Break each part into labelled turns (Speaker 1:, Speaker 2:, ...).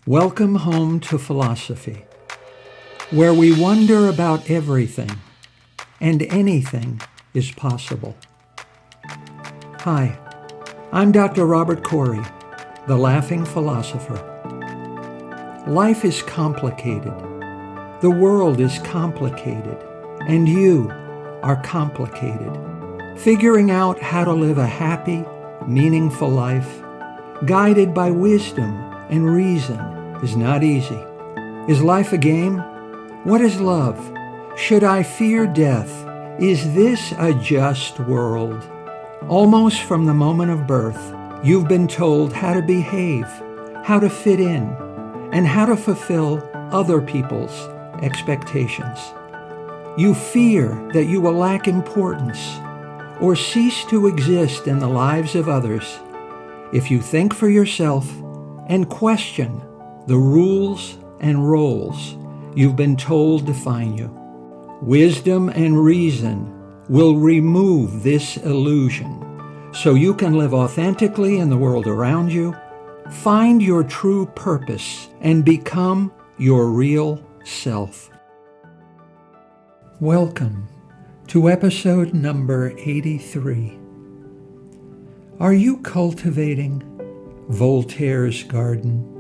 Speaker 1: Welcome home to philosophy, where we wonder about everything and anything is possible. Hi, I'm Dr. Robert Corey, the Laughing Philosopher. Life is complicated. The world is complicated, and you are complicated. Figuring out how to live a happy, meaningful life, guided by wisdom and reason, is not easy. Is life a game? What is love? Should I fear death? Is this a just world? Almost from the moment of birth, you've been told how to behave, how to fit in, and how to fulfill other people's expectations. You fear that you will lack importance or cease to exist in the lives of others if you think for yourself and question the rules and roles you've been told define you. Wisdom and reason will remove this illusion so you can live authentically in the world around you, find your true purpose, and become your real self. Welcome to episode number 83. Are you cultivating Voltaire's garden?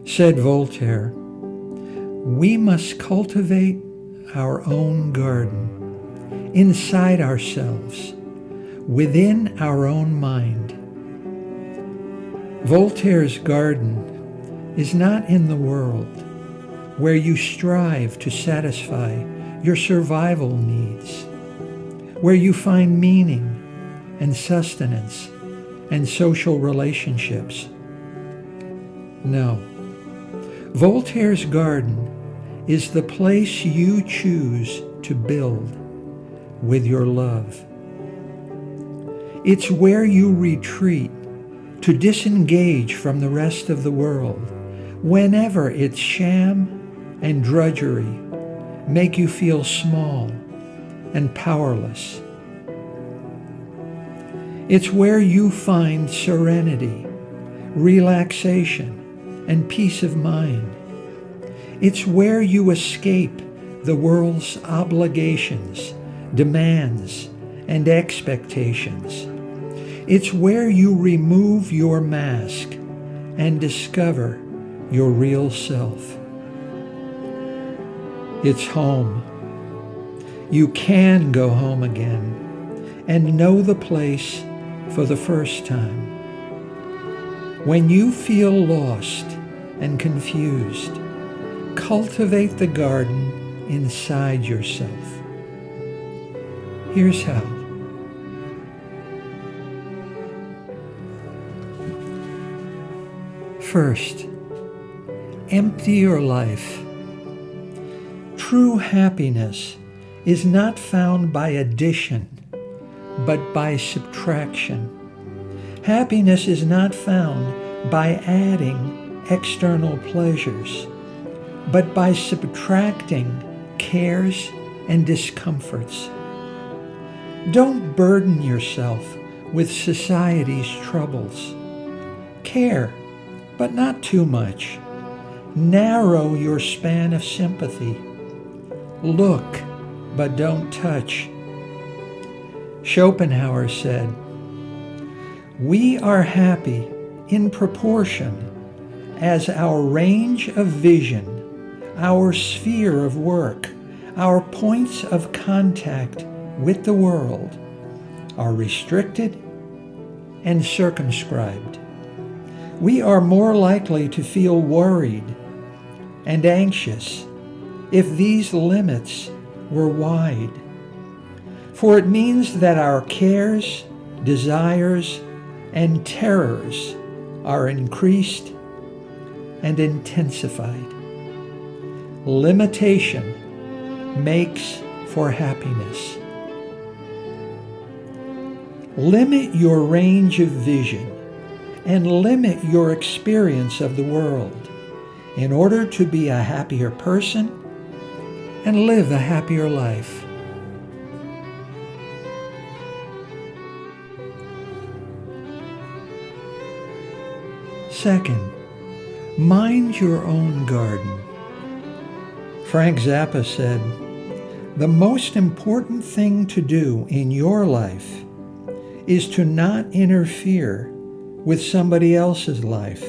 Speaker 1: Said Voltaire, we must cultivate our own garden, inside ourselves, within our own mind. Voltaire's garden is not in the world, where you strive to satisfy your survival needs, where you find meaning and sustenance and social relationships. No. Voltaire's garden is the place you choose to build with your love. It's where you retreat to disengage from the rest of the world whenever its sham and drudgery make you feel small and powerless. It's where you find serenity, relaxation, and peace of mind. It's where you escape the world's obligations, demands, and expectations. It's where you remove your mask and discover your real self. It's home. You can go home again and know the place for the first time. When you feel lost and confused, cultivate the garden inside yourself. Here's how. First, empty your life. True happiness is not found by addition, but by subtraction. Happiness is not found by adding external pleasures, but by subtracting cares and discomforts. Don't burden yourself with society's troubles. Care, but not too much. Narrow your span of sympathy. Look, but don't touch. Schopenhauer said, "We are happy in proportion as our range of vision, our sphere of work, our points of contact with the world are restricted and circumscribed. We are more likely to feel worried and anxious if these limits were wide, for it means that our cares, desires, and terrors are increased and intensified. Limitation makes for happiness." Limit your range of vision and limit your experience of the world in order to be a happier person and live a happier life.
Speaker 2: Second,
Speaker 1: Mind your own garden. Frank Zappa said, "The most important thing to do in your life is to not interfere with somebody else's life.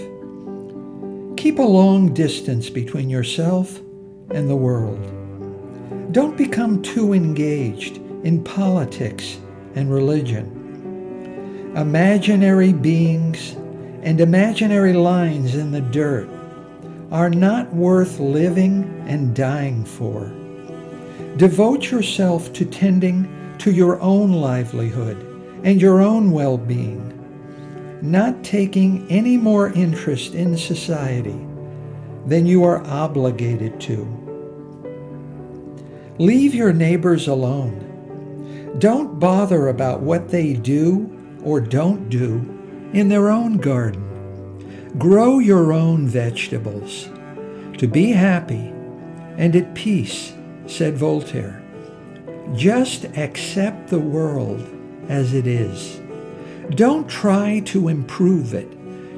Speaker 1: Keep a long distance between yourself and the world. Don't become too engaged in politics and religion. Imaginary beings and imaginary lines in the dirt are not worth living and dying for. Devote yourself to tending to your own livelihood and your own well-being, not taking any more interest in society than you are obligated to. Leave your neighbors alone. Don't bother about what they do or don't do in their own garden. Grow your own vegetables. To be happy and at peace," said Voltaire. "Just accept the world as it is. Don't try to improve it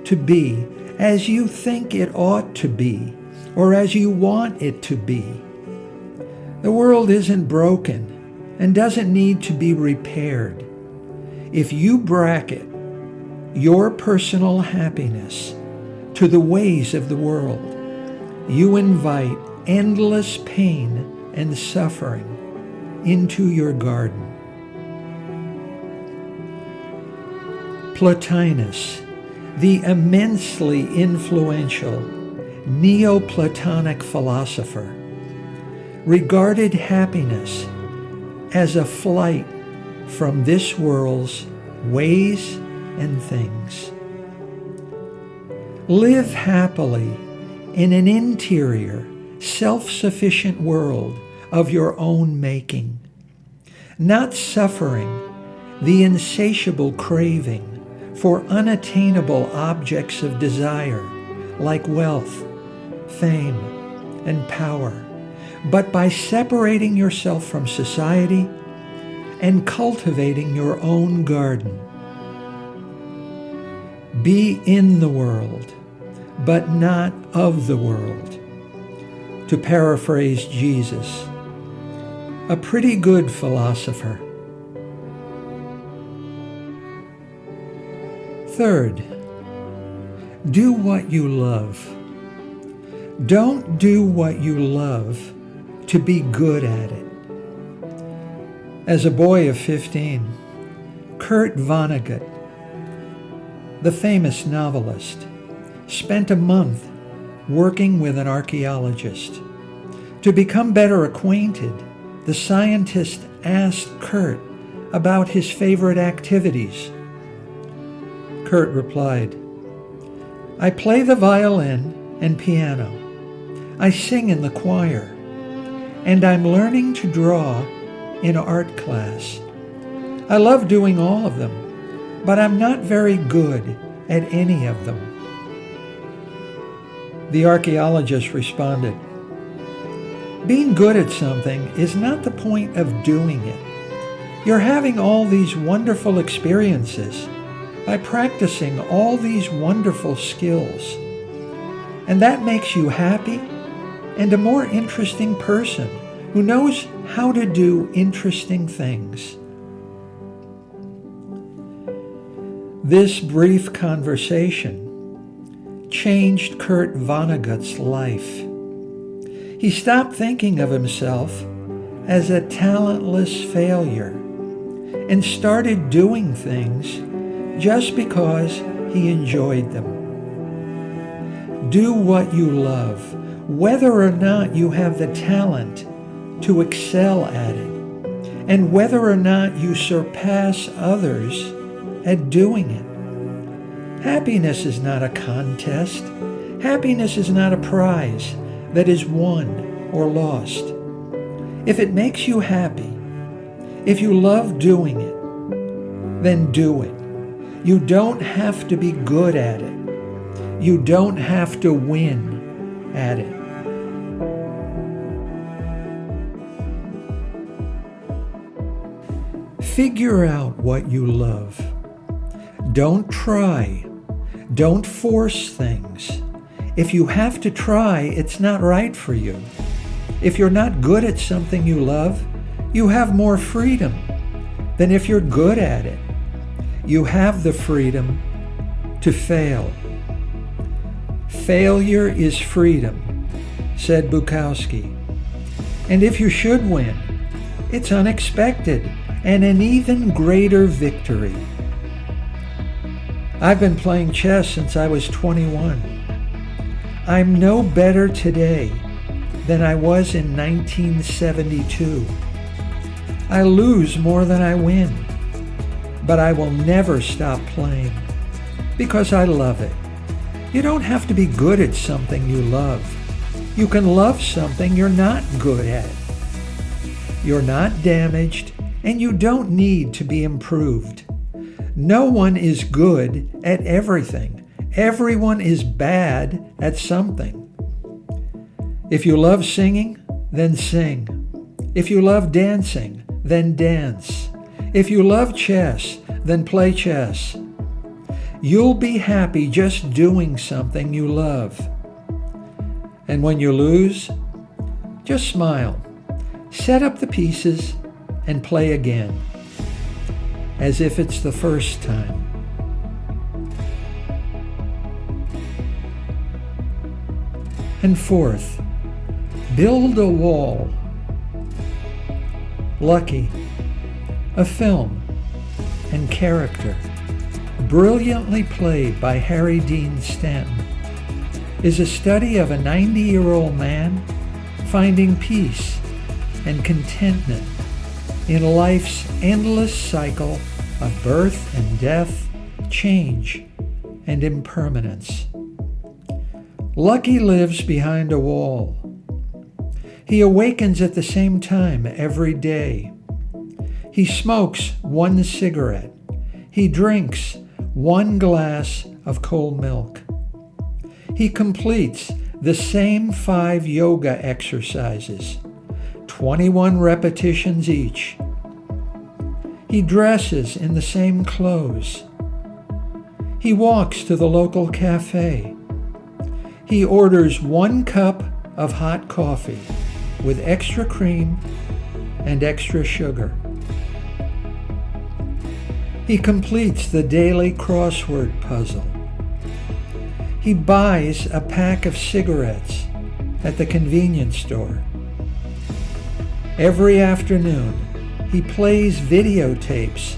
Speaker 1: to be as you think it ought to be or as you want it to be. The world isn't broken and doesn't need to be repaired. If you bracket your personal happiness to the ways of the world, you invite endless pain and suffering into your garden." Plotinus, the immensely influential Neoplatonic philosopher, regarded happiness as a flight from this world's ways and things. Live happily in an interior, self-sufficient world of your own making, not suffering the insatiable craving for unattainable objects of desire like wealth, fame, and power, but by separating yourself from society and cultivating your own garden. Be in the world, but not of the world. To paraphrase Jesus, a pretty good philosopher. Third, do what you love. Don't do what you love to be good at it. As a boy of 15, Kurt Vonnegut, the famous novelist, spent a month working with an archaeologist. To become better acquainted, the scientist asked Kurt about his favorite activities. Kurt replied, "I play the violin and piano. I sing in the choir, and I'm learning to draw in art class. I love doing all of them, but I'm not very good at any of them." The archaeologist responded, "Being good at something is not the point of doing it. You're having all these wonderful experiences by practicing all these wonderful skills. And that makes you happy and a more interesting person who knows how to do interesting things." This brief conversation changed Kurt Vonnegut's life. He stopped thinking of himself as a talentless failure and started doing things just because he enjoyed them. Do what you love, whether or not you have the talent to excel at it, and whether or not you surpass others at doing it. Happiness is not a contest. Happiness is not a prize that is won or lost. If it makes you happy, if you love doing it, then do it. You don't have to be good at it. You don't have to win at it. Figure out what you love. Don't try. Don't force things. If you have to try, it's not right for you. If you're not good at something you love, you have more freedom than if you're good at it. You have the freedom to fail. Failure is freedom, said Bukowski. And if you should win, it's unexpected and an even greater victory. I've been playing chess since I was 21. I'm no better today than I was in 1972. I lose more than I win, but I will never stop playing because I love it. You don't have to be good at something you love. You can love something you're not good at. You're not damaged, and you don't need to be improved. No one is good at everything. Everyone is bad at something. If you love singing, then sing. If you love dancing, then dance. If you love chess, then play chess. You'll be happy just doing something you love. And when you lose, just smile. Set up the pieces and play again, as if it's the first time. And fourth, build a wall. Lucky, a film and character, brilliantly played by Harry Dean Stanton, is a study of a 90-year-old man finding peace and contentment in life's endless cycle of birth and death, change and impermanence. Lucky lives behind a wall. He awakens at the same time every day. He smokes one cigarette. He drinks one glass of cold milk. He completes the same 5 yoga exercises, 21 repetitions each. He dresses in the same clothes. He walks to the local cafe. He orders 1 cup of hot coffee with extra cream and extra sugar. He completes the daily crossword puzzle. He buys a pack of cigarettes at the convenience store. Every afternoon, he plays videotapes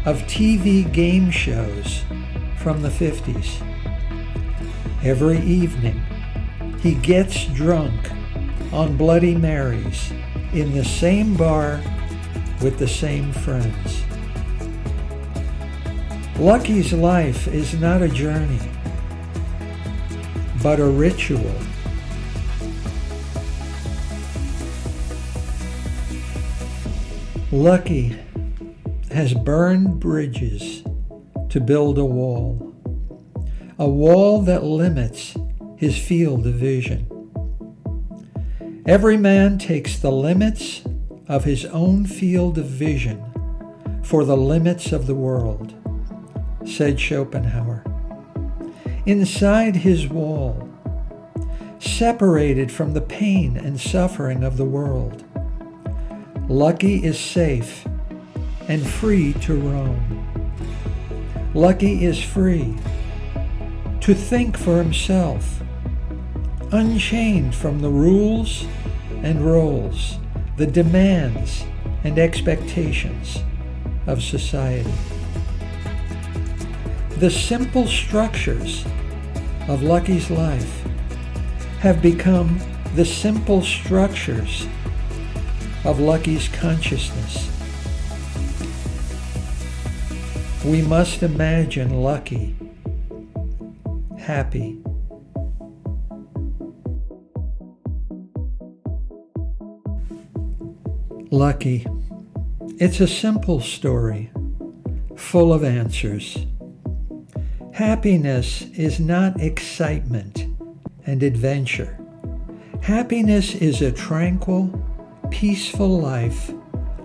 Speaker 1: of TV game shows from the 50s. Every evening, he gets drunk on Bloody Marys in the same bar with the same friends. Lucky's life is not a journey, but a ritual. Lucky has burned bridges to build a wall that limits his field of vision. Every man takes the limits of his own field of vision for the limits of the world, said Schopenhauer. Inside his wall, separated from the pain and suffering of the world, Lucky is safe and free to roam. Lucky is free to think for himself, unchained from the rules and roles, the demands and expectations of society. The simple structures of Lucky's life have become the simple structures of Lucky's consciousness. We must imagine Lucky happy. Lucky. It's a simple story, full of answers. Happiness is not excitement and adventure. Happiness is a tranquil, peaceful life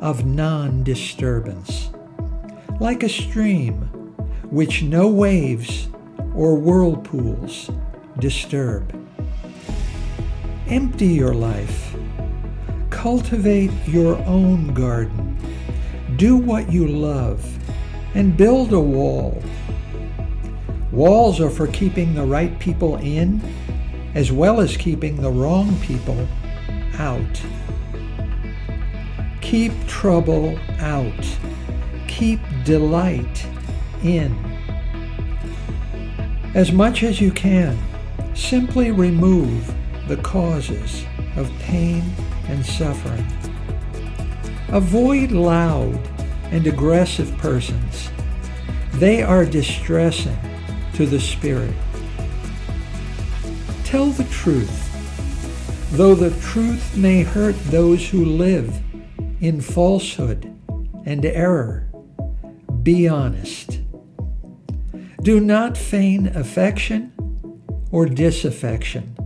Speaker 1: of non-disturbance, like a stream which no waves or whirlpools disturb. Empty your life. Cultivate your own garden. Do what you love and build a wall. Walls are for keeping the right people in, as well as keeping the wrong people out. Keep trouble out. Keep delight in. As much as you can, simply remove the causes of pain and suffering. Avoid loud and aggressive persons. They are distressing to the spirit. Tell the truth, though the truth may hurt those who live in falsehood and error. Be honest. Do not feign affection or disaffection.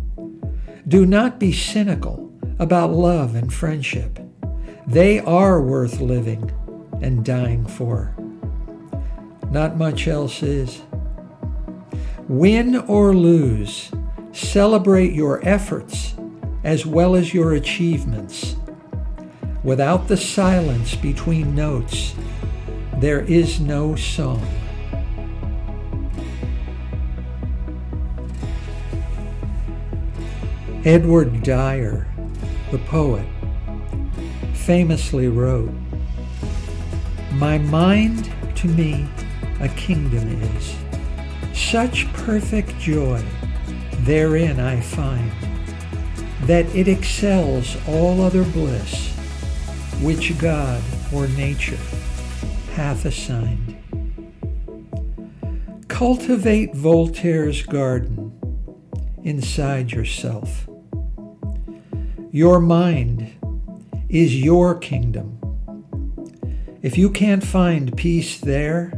Speaker 1: Do not be cynical about love and friendship. They are worth living and dying for. Not much else is. Win or lose, celebrate your efforts as well as your achievements. Without the silence between notes, there is no song. Edward Dyer, the poet, famously wrote, "My mind to me a kingdom is. Such perfect joy therein I find, that it excels all other bliss, which God or nature hath assigned." Cultivate Voltaire's garden inside yourself. Your mind is your kingdom. If you can't find peace there,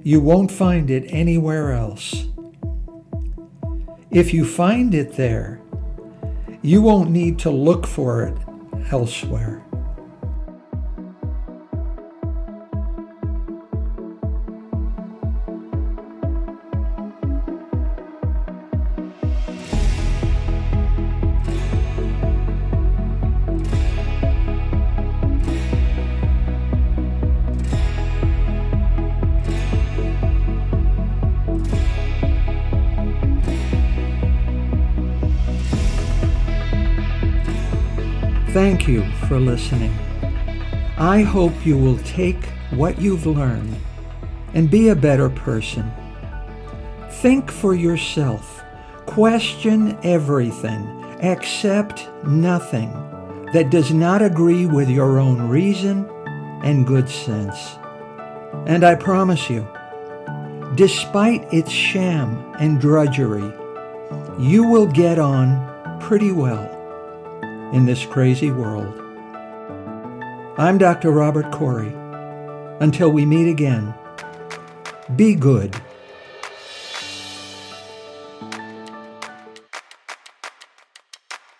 Speaker 1: you won't find it anywhere else. If you find it there, you won't need to look for it elsewhere. Thank you for listening. I hope you will take what you've learned and be a better person. Think for yourself. Question everything. Accept nothing that does not agree with your own reason and good sense. And I promise you, despite its sham and drudgery, you will get on pretty well in this crazy world. I'm Dr. Robert Corey. Until we meet again, be good.